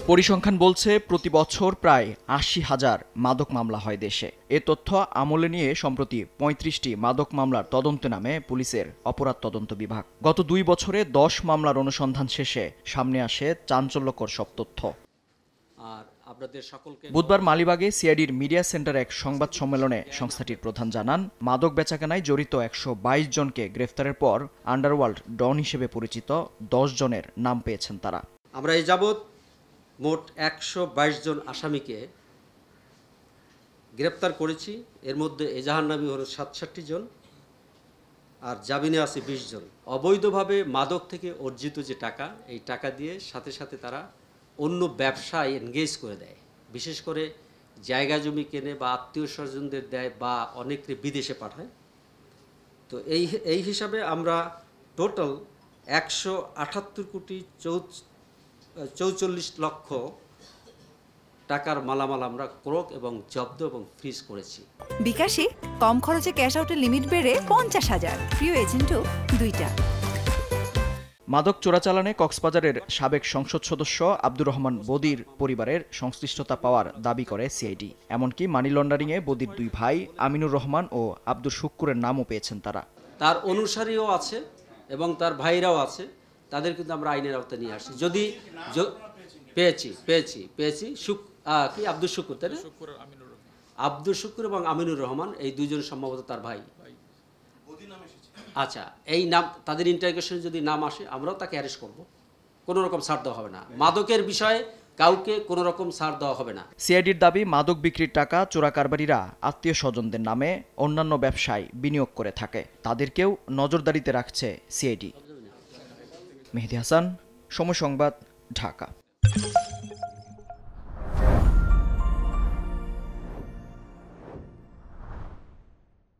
পরিসংখ্যান বলছে প্রতি বছর প্রায় ৮০,০০০ মাদক মামলা হয় দেশে। এ তথ্য আমলে নিয়ে সম্প্রতি ৩৫টি মাদক মামলার তদন্তে নামে পুলিশের অপরাধ তদন্ত বিভাগ। গত ২ বছরে ১০ মামলার অনুসন্ধান শেষে সামনে আসে চাঞ্চল্যকর সব তথ্য। বুধবার মালিবাগে সিআইডির মিডিয়া সেন্টারে এক সংবাদ সম্মেলনে সংস্থাটির প্রধান জানান, মাদক বেচাকেনায় জড়িত ১২২ জনকে গ্রেফতারের পর আন্ডারওয়ার্ল্ড ডন হিসেবে পরিচিত ১০ জনের নাম পেয়েছেন তারা। আমরা এই যাবৎ মোট ১২২ জন আসামিকে গ্রেপ্তার করেছি। এর মধ্যে এজাহার নামী হল ৬৭ জন, আর জামিনে আছে ২০ জন। অবৈধভাবে মাদক থেকে অর্জিত যে টাকা, এই টাকা দিয়ে সাথে সাথে তারা অন্য ব্যবসায় এনগেজ করে দেয়। বিশেষ করে জায়গা জমি কেনে বা আত্মীয় স্বজনদের দেয় বা অনেকে বিদেশে পাঠায়। তো এই হিসাবে আমরা টোটাল ১৭৮ কোটি ৪৪ লক্ষ টাকার মালামাল আমরা ক্রয় এবং জব্দ এবং ফ্রিজ করেছি। বিকাশে কম খরচে ক্যাশ আউটের লিমিট বেড়ে ৫০,০০০। প্রিয় এজেন্টও ২টা। মাদক চোরাচালানে কক্সবাজারের সাবেক সংসদ সদস্য আব্দুর রহমান বদির পরিবারের সংশ্লিষ্টতা পাওয়ার দাবি করে সিআইডি। এমনকি মানি লন্ডারিংয়ে বদির ২ ভাই আমিনুর রহমান ও আব্দুর শুক্কুরের নামও পেয়েছেন তারা। তার অনুসারীও আছে এবং তার ভাইরাও আছে, তাদের কিন্তু আমরা আইনের আওতায় নিয়ে আসছি। যদি পেয়েছি কি আব্দুর শুক্কুর, তাই না? আব্দুর শুক্কুর এবং আমিনুর রহমান, এই দুইজন সম্ভবত তার ভাই। আচ্ছা, এই নাম তাদের ইন্টারোগেশনে যদি নাম আসে আমরাও তাকে অ্যারেস্ট করব। কোনো রকম ছাড় দেওয়া হবে না। মাদকের বিষয়ে কাউকে কোনো রকম ছাড় দেওয়া হবে না। সিআইডির দাবি, মাদক বিক্রির টাকা চোরা কারবারিরা আত্মীয় স্বজনদের নামে অন্যান্য ব্যবসায় বিনিয়োগ করে থাকে। তাদেরকেও নজরদারিতে রাখছে সিআইডি। মেহেদী হাসান, সময় সংবাদ, ঢাকা।